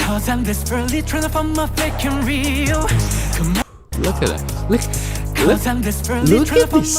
Cause I'm desperately trying to find my fake and real. Look at that. Look at this.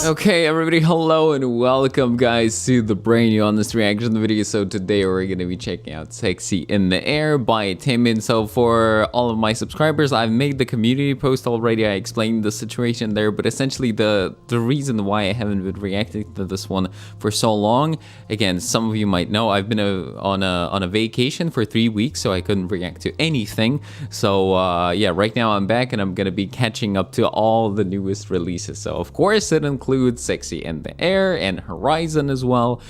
Okay, everybody, hello and welcome, guys, to the brand honest reaction video. So today we're gonna be checking out "Sexy in the Air" by TAEMIN. So for all of my subscribers, I've made the community post already. I explained the situation there, but essentially the reason why I haven't been reacting to this one for so long, again, some of you might know, I've been on a vacation for 3 weeks, so I couldn't react to anything. So yeah, right now I'm back and I'm gonna be catching up to all the newest releases. So of course it includes "Sexy in the Air" and "Horizon" as well.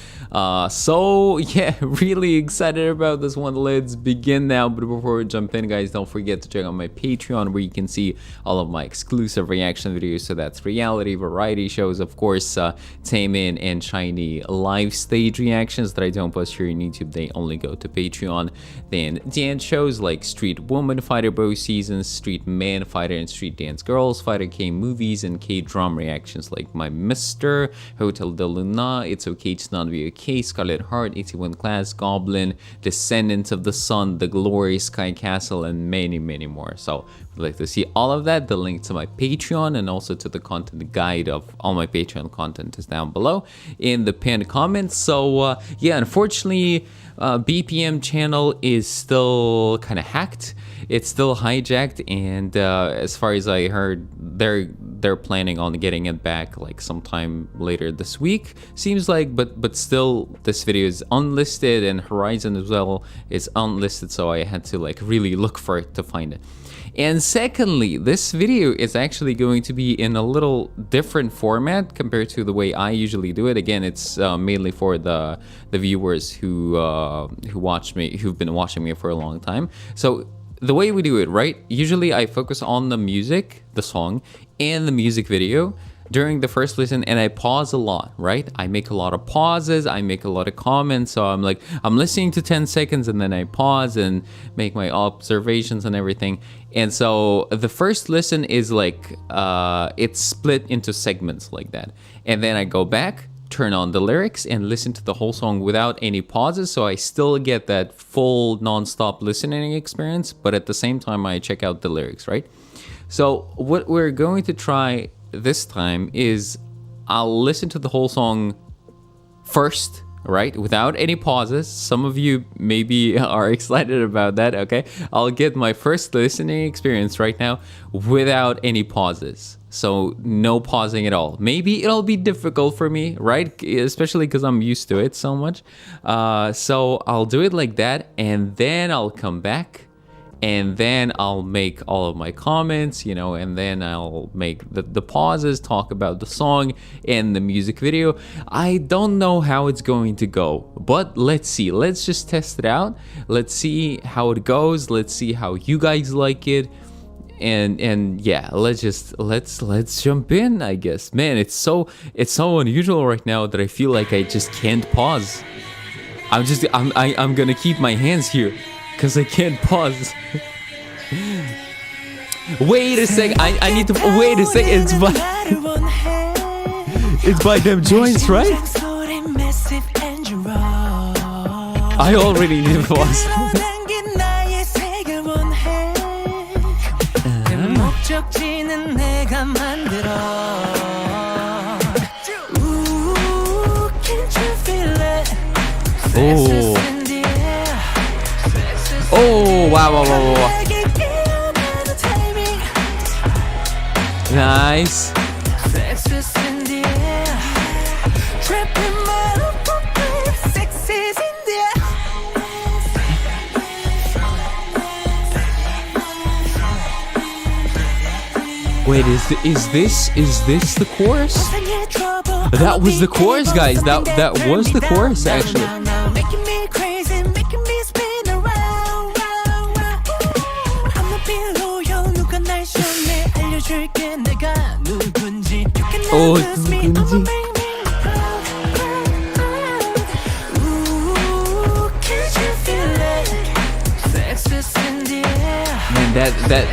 So yeah, really excited about this one. Let's begin now. But before we jump in, guys, don't forget to check out my Patreon, where you can see all of my exclusive reaction videos. So that's reality, variety shows, of course, TAEMIN and Shiny live stage reactions that I don't post here on YouTube. They only go to Patreon. Then dance shows like Street Woman Fighter both seasons, Street Man Fighter and Street Dance Girls Fighter, K movies and K-drama reactions like My Mister, Hotel de Loona, It's Okay to Not Be Okay, Scarlet Heart, 81 Class, Goblin, Descendants of the Sun, The Glory, Sky Castle, and many, many more. So if you'd like to see all of that, the link to my Patreon and also to the content guide of all my Patreon content is down below in the pinned comments. So yeah, unfortunately, BPM channel is still kind of hacked. It's still hijacked, and as far as I heard, they're planning on getting it back like sometime later this week, seems like. But still, this video is unlisted, and Horizon as well is unlisted, so I had to like really look for it to find it. And secondly, this video is actually going to be in a little different format compared to the way I usually do it. Again, it's mainly for the viewers who watch me, who've been watching me for a long time. So the way we do it, right? Usually I focus on the music, the song, and the music video during the first listen, and I pause a lot, right? I make a lot of pauses, I make a lot of comments. So I'm listening to 10 seconds and then I pause and make my observations and everything. And so the first listen is like, it's split into segments like that. And then I go back, turn on the lyrics, and listen to the whole song without any pauses, so I still get that full non-stop listening experience, but at the same time I check out the lyrics, right? So what we're going to try this time is I'll listen to the whole song first, right, without any pauses. Some of you maybe are excited about that. Okay, I'll get my first listening experience right now without any pauses, so no pausing at all. Maybe it'll be difficult for me, right, especially because I'm used to it so much. So I'll do it like that, and then I'll come back, and then I'll make all of my comments, you know, and then I'll make the pauses, talk about the song and the music video. I don't know how it's going to go, but let's see. Let's just test it out. Let's see how it goes. Let's see how you guys like it. And yeah, let's jump in, I guess. Man, it's so unusual right now that I feel like I just can't pause. I'm gonna keep my hands here because I can't pause. Wait a sec, I need to wait a sec. It's by them joints, right? I already need to pause. Oh, wow. Nice. Wait, is this the chorus? That was the chorus, guys. That was the chorus, actually. Oh, 누군지. Man, that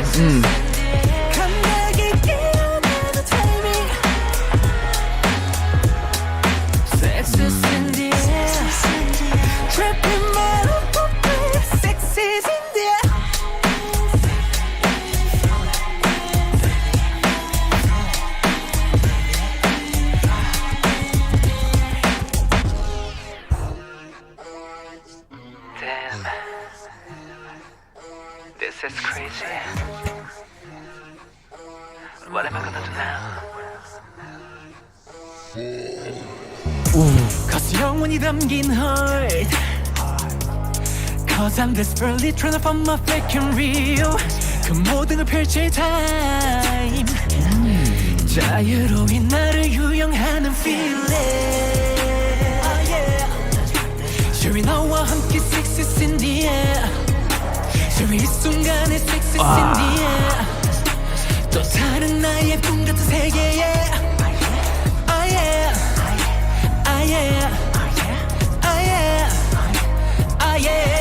This is crazy. What am I gonna do now? Cause 영원히 담긴 heart. Cause I'm desperately trying to find my fake and real. 그 모든 걸 펼칠 time. 자유로운 나를 유영하는 feeling. Oh yeah. Sure 너와 함께 sex is in the air. Sure 이 순간에 sex is in the air. 또 다른 나의 꿈 같은 세계에. Oh yeah. Oh yeah. Oh yeah. Oh yeah.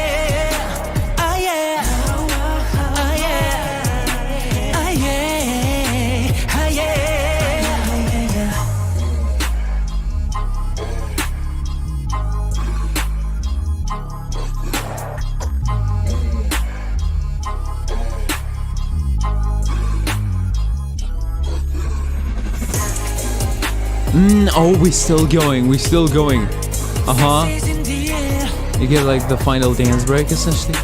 Oh, we're still going. You get like the final dance break essentially.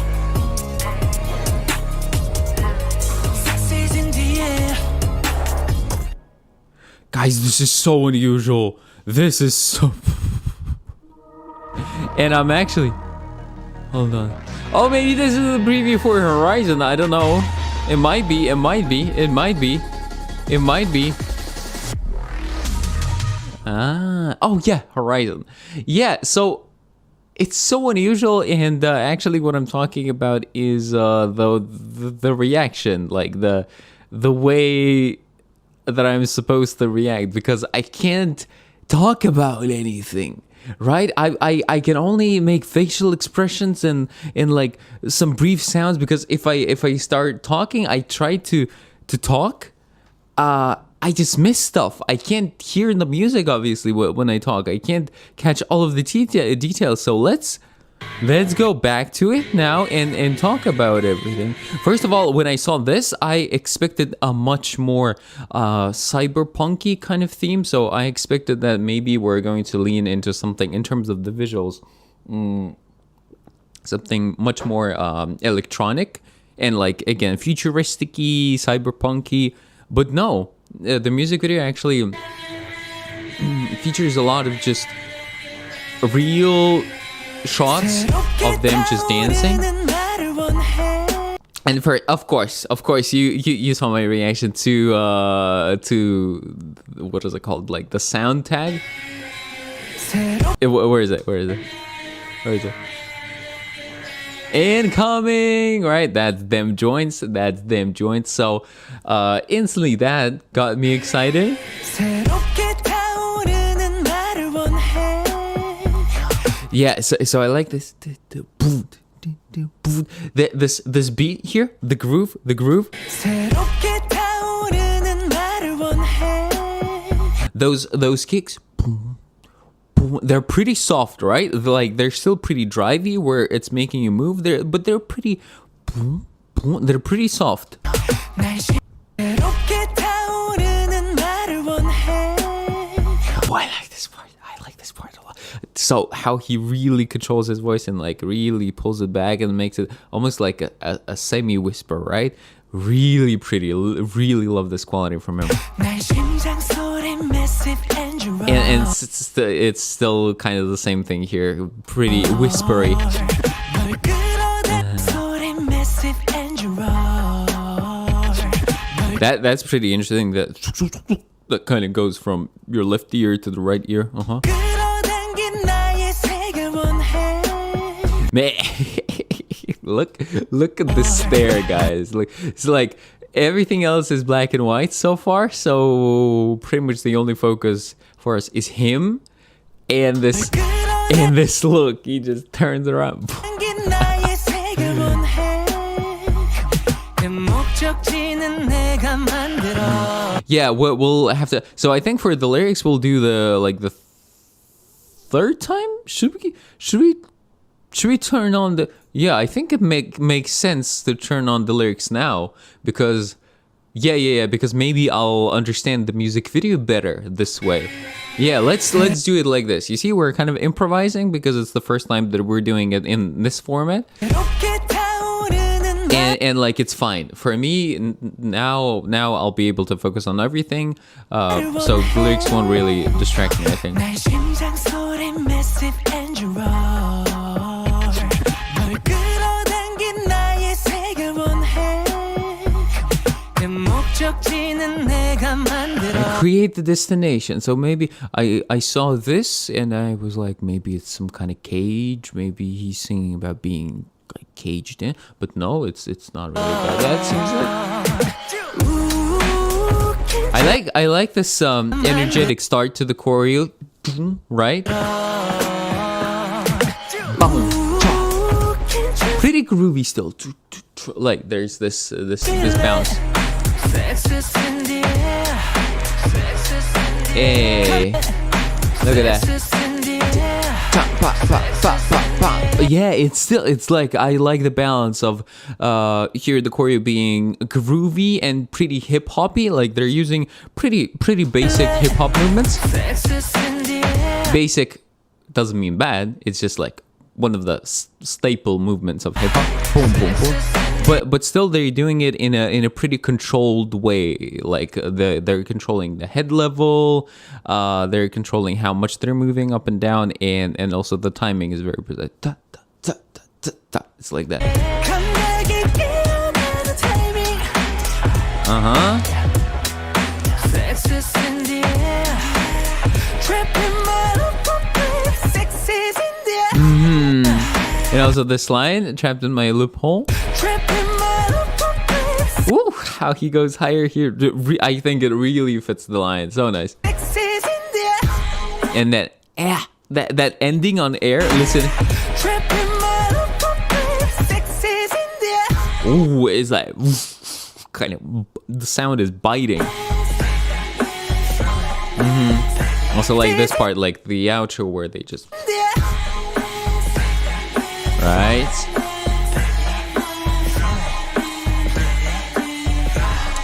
Guys, this is so unusual. This is so... And I'm actually... Hold on. Oh, maybe this is the preview for Horizon. I don't know. It might be. Oh yeah, Horizon. Yeah, so it's so unusual, and actually what I'm talking about is the reaction, like the way that I'm supposed to react, because I can't talk about anything, right? I can only make facial expressions and like some brief sounds, because if I start talking, I try to talk, I just miss stuff. I can't hear the music, obviously, when I talk. I can't catch all of the details. So let's go back to it now and talk about everything. First of all, when I saw this, I expected a much more cyberpunky kind of theme. So I expected that maybe we're going to lean into something in terms of the visuals, something much more electronic and like, again, futuristic-y, cyberpunky. But no. The music video actually features a lot of just real shots of them just dancing. And of course you saw my reaction to what is it called, like the sound tag. Where is it? Incoming, right? That's them joints. So instantly that got me excited. Yeah, so I like this this beat here, the groove. Those kicks, they're pretty soft, right? They're still pretty drivey where it's making you move there, but they're pretty soft. Oh, I like this part a lot. So how he really controls his voice and like really pulls it back and makes it almost like a semi whisper, right? Really pretty. Really love this quality from him. And it's still kind of the same thing here. Pretty whispery. That's pretty interesting. That kind of goes from your left ear to the right ear. Man, look at the stare, guys. Like, it's like everything else is black and white so far. So pretty much the only focus for us is him and this look. He just turns around. Yeah, we'll have to. So I think for the lyrics, we'll do the third time. Should we turn on the? Yeah, I think it makes sense to turn on the lyrics now because, because maybe I'll understand the music video better this way. Yeah, let's do it like this. You see, we're kind of improvising because it's the first time that we're doing it in this format. and like it's fine for me now I'll be able to focus on everything, so the lyrics won't really distract me, I think. 나의 심장 소리 massive and roar 널 끌어당긴 나의 세계 원해 그 목적지는 내가 만들어 Create the destination. So maybe I saw this and I was like, maybe it's some kind of cage, maybe he's singing about being like caged in, but no, it's not really that seems like I like this energetic start to the choreo, right? Pretty groovy still, like there's this bounce. Hey, look at that. Yeah, it's like I like the balance of here the choreo being groovy and pretty hip hoppy. Like they're using pretty basic hip hop movements. Basic doesn't mean bad. It's just like one of the staple movements of hip hop. Boom, boom, boom. But still they're doing it in a pretty controlled way. Like they're controlling the head level, they're controlling how much they're moving up and down, and also the timing is very precise. Ta, ta, ta, ta, ta, ta. It's like that. And also this line, trapped in my loophole. Ooh, how he goes higher here. I think it really fits the line. So nice. And that ending on air, listen. Ooh, it's like kind of, the sound is biting. Also like this part, like the outro where they just, right?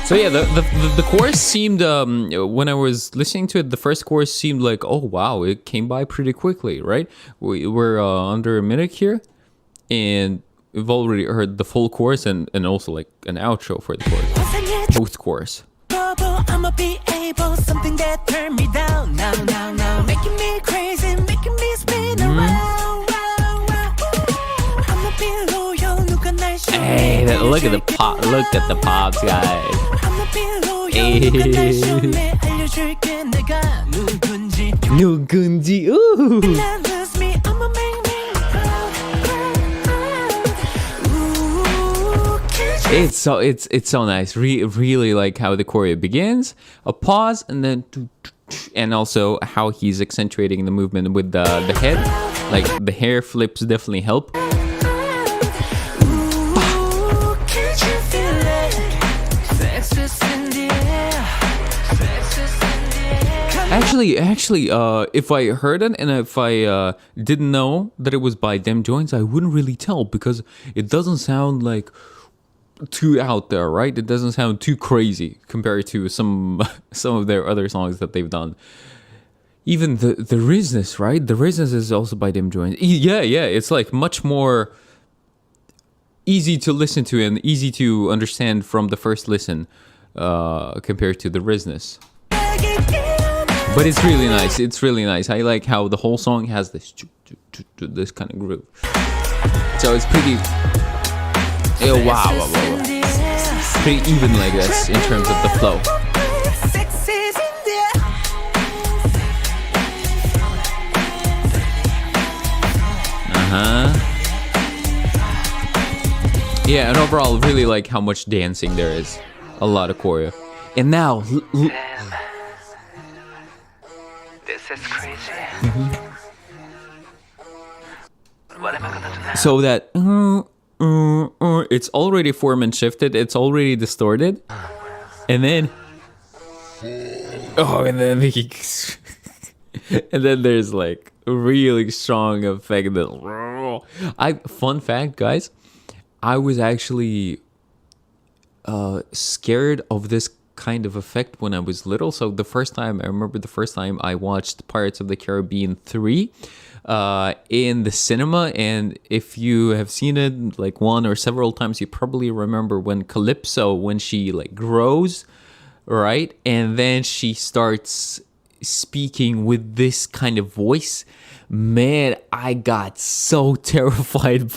So yeah, the chorus seemed, when I was listening to it, the first chorus seemed like, oh wow, it came by pretty quickly, right? We're under a minute here, and we've already heard the full chorus and also like an outro for the chorus. Both chorus. I'ma be able, something that turn me down now, making me crazy, making me spin around. I'ma be loyal, 누가 날 show. Hey, look at the pop, look at the pops, guys. I'ma be loyal, 누가 날 show. 알려줄게 내가 누군지. 누군지, ooh. Not lose me, I'ma make me proud. It's so nice. Really like how the choreo begins, a pause, and then and also how he's accentuating the movement with the head. Like the hair flips definitely help. Actually, if I heard it and if I didn't know that it was by Dem Jones, I wouldn't really tell because it doesn't sound like too out there, right? It doesn't sound too crazy compared to some of their other songs that they've done. Even the Rizness, right? The Rizness is also by Dem Jones. Yeah, it's like much more easy to listen to and easy to understand from the first listen compared to the Rizness. But it's really nice. It's really nice. I like how the whole song has this kind of groove. So it's pretty. Wow. Pretty even like this in terms of the flow. Yeah, and overall, really like how much dancing there is. A lot of choreo. And now. This is crazy. What am I gonna do now? So that it's already form and shifted, it's already distorted, and then and then there's like a really strong effect that fun fact, guys, I was actually scared of this kind of effect when I was little. So I remember the first time I watched Pirates of the Caribbean 3 in the cinema, and if you have seen it like one or several times, you probably remember when Calypso, when she like grows, right, and then she starts speaking with this kind of voice. Man, I got so terrified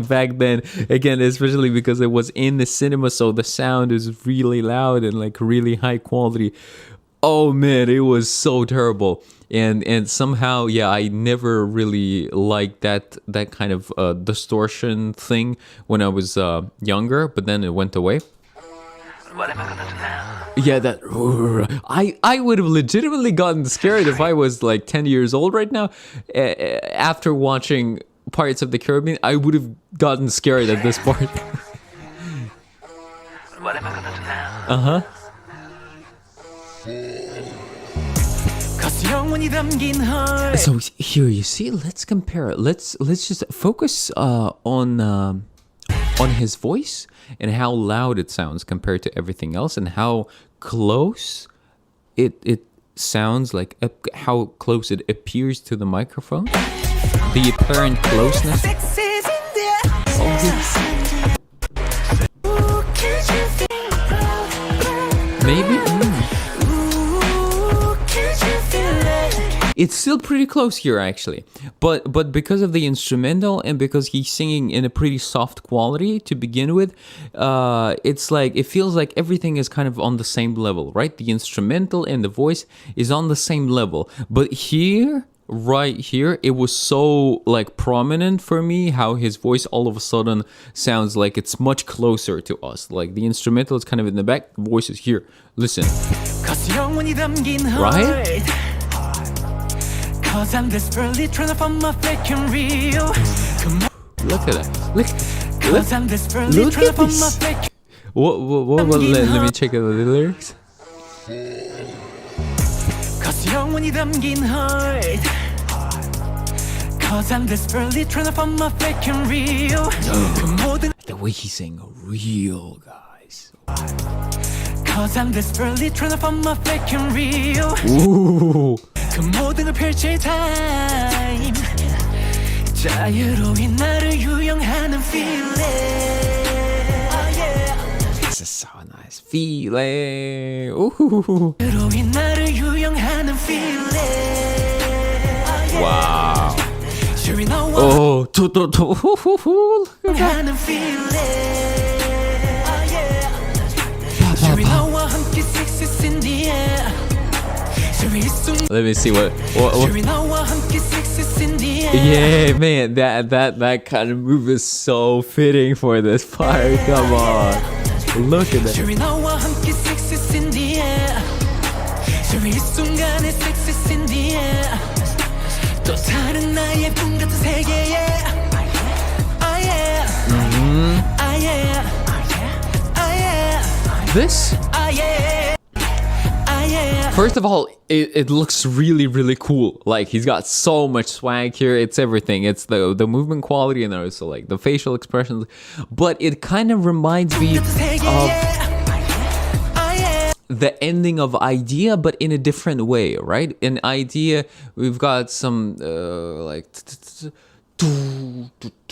back then, again, especially because it was in the cinema, so the sound is really loud and like really high quality. Oh man, it was so terrible. And somehow, yeah, I never really liked that kind of distortion thing when I was younger, but then it went away. Yeah, that I would have legitimately gotten scared if I was like 10 years old right now. After watching Pirates of the Caribbean, I would have gotten scared at this part. Uh-huh. So here you see, let's compare it. Let's just focus on his voice and how loud it sounds compared to everything else, and how close it sounds, like how close it appears to the microphone, the apparent closeness. Maybe. It's still pretty close here, actually, but because of the instrumental and because he's singing in a pretty soft quality to begin with, it's like it feels like everything is kind of on the same level, right? The instrumental and the voice is on the same level, but here, right here, it was so like prominent for me how his voice all of a sudden sounds like it's much closer to us. Like the instrumental is kind of in the back, the voice is here. Listen, right? Cause I'm desperately trying to find my fake and real. Look at that. Look at this. What, let me check out the lyrics. Cause 영원히 담긴 heart. Cause I'm desperately trying to find my fake and real. The way he's saying real, guys. Cause I'm desperately trying to find my fake and real. Ooh. 그 모든 걸 펼칠 time 자유로운 나를 유영하는 feeling. This is so nice. Feeling. Ooh. 자유로운 나를 유영하는 feeling. Wow. Oh, look at that. Let me see what. Yeah, man, that kind of move is so fitting for this part. Come on, look at that. This. First of all, it looks really cool. Like he's got so much swag here. It's everything. It's the movement quality and also like the facial expressions. But it kind of reminds me of the ending of Idea, but in a different way, right? In Idea, we've got some like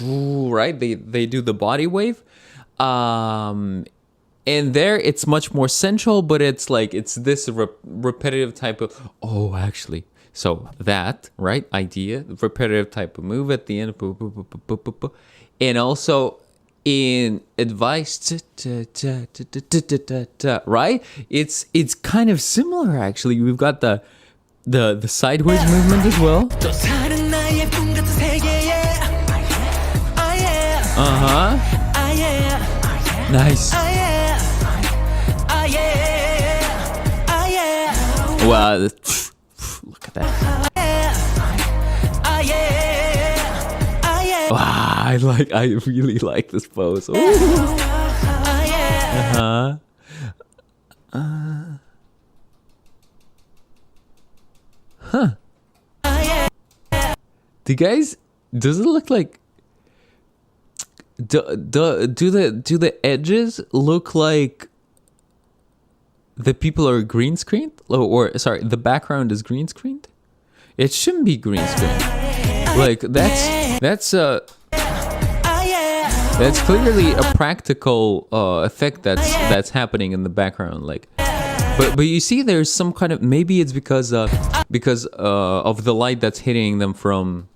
right? They do the body wave. And there, it's much more sensual, but it's like, it's this repetitive type of, oh, actually. So that, right, Idea, repetitive type of move at the end. And also in Advice, right? It's kind of similar, actually. We've got the sideways movement as well. Uh-huh. Nice. Wow, look at that. Wow, I really like this pose. Uh-huh. Huh. Do guys, does it look like, do the edges look like the people are green screened, or sorry, the background is green screened. It shouldn't be green screened. Like that's clearly a practical effect that's happening in the background. Like, but you see, there's some kind of, maybe it's because of the light that's hitting them from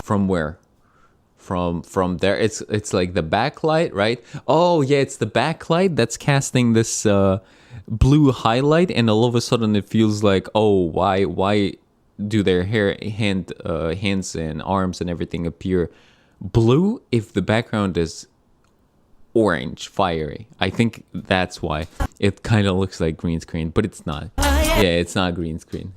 where? From there. It's like the backlight, right? Oh yeah, it's the backlight that's casting this blue highlight, and all of a sudden it feels like, oh, why do their hands and arms and everything appear blue if the background is orange, fiery? I think that's why it kind of looks like green screen, but it's not. Yeah, it's not green screen.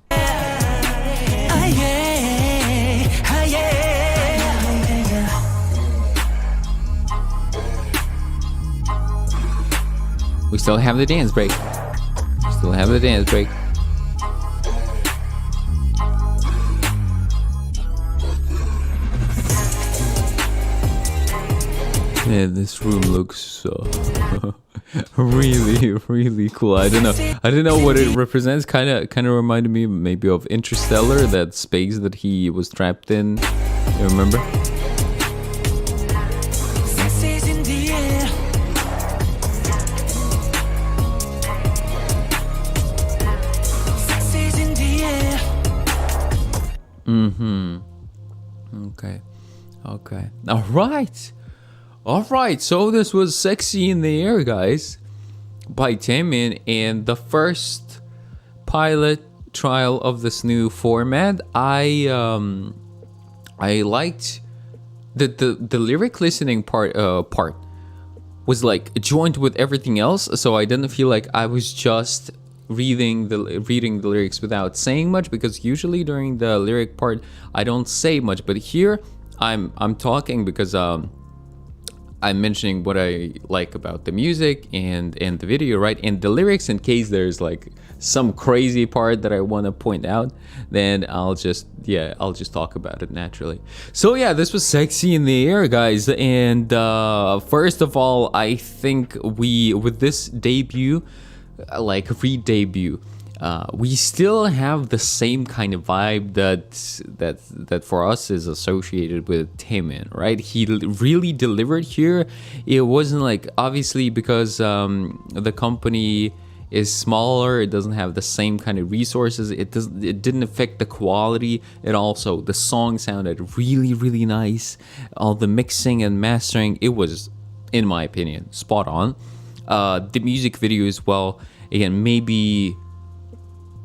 We still have the dance break. Still have the dance break. Yeah, this room looks really cool. I don't know what it represents. Kind of reminded me maybe of Interstellar, that space that he was trapped in. You remember? Okay. All right. So this was "Sexy in the Air," guys, by TAEMIN, and the first pilot trial of this new format. I liked the lyric listening part was like joined with everything else, so I didn't feel like I was just reading the lyrics without saying much, because usually during the lyric part I don't say much, but here I'm talking because I'm mentioning what I like about the music and the video, right? And the lyrics, in case there's like some crazy part that I want to point out, then I'll just talk about it naturally. So yeah, this was "Sexy in the Air," guys. And first of all, I think with this debut, like re-debut, we still have the same kind of vibe that for us is associated with TAEMIN, right? He really delivered here. It wasn't like, obviously, because the company is smaller, it doesn't have the same kind of resources. It didn't affect the quality. It also, the song sounded really nice. All the mixing and mastering, it was, in my opinion, spot on. The music video as well, again, maybe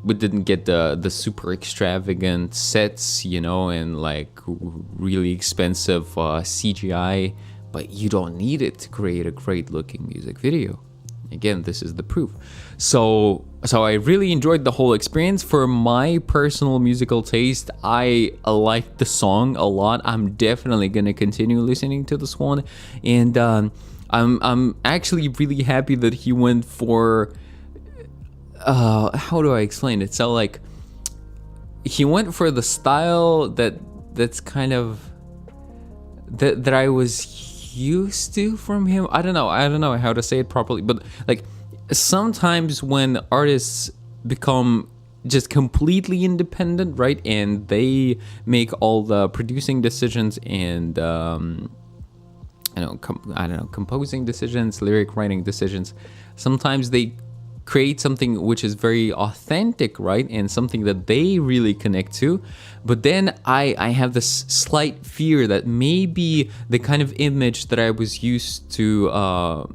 we didn't get the super extravagant sets, and like really expensive CGI, but you don't need it to create a great looking music video. Again, this is the proof. So I really enjoyed the whole experience. For my personal musical taste, I liked the song a lot. I'm definitely gonna continue listening to this one, and I'm actually really happy that he went for how do I explain it? So like, he went for the style that's kind of that I was used to from him. I don't know how to say it properly, but like, sometimes when artists become just completely independent, right, and they make all the producing decisions and composing decisions, lyric writing decisions, sometimes they create something which is very authentic, right, and something that they really connect to. But then I have this slight fear that maybe the kind of image that I was used to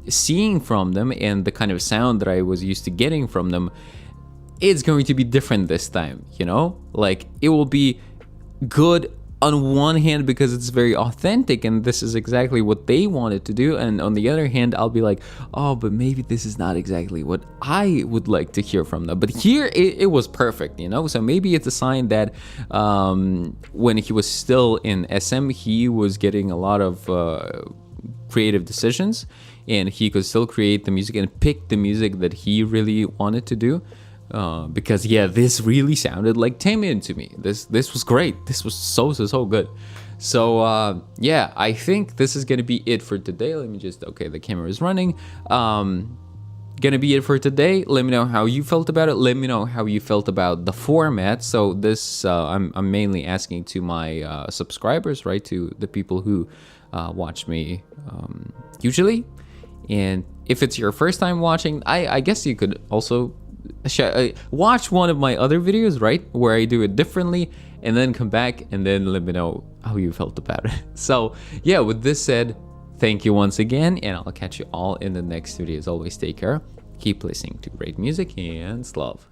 seeing from them and the kind of sound that I was used to getting from them, it's going to be different this time, like, it will be good on one hand because it's very authentic and this is exactly what they wanted to do, and on the other hand I'll be like, oh, but maybe this is not exactly what I would like to hear from them. But here it was perfect, so maybe it's a sign that when he was still in SM, he was getting a lot of creative decisions and he could still create the music and pick the music that he really wanted to do. Because yeah, this really sounded like TAEMIN to me. This was great. This was so good. Yeah, I think this is gonna be it for today. Let me just, okay, the camera is running. Gonna be it for today. Let me know how you felt about it. Let me know how you felt about the format. So this, I'm mainly asking to my subscribers, right? To the people who watch me usually. And if it's your first time watching, I guess you could also watch one of my other videos, right? Where I do it differently, and then come back and then let me know how you felt about it. So yeah, with this said, thank you once again, and I'll catch you all in the next video. As always, take care, keep listening to great music, and love.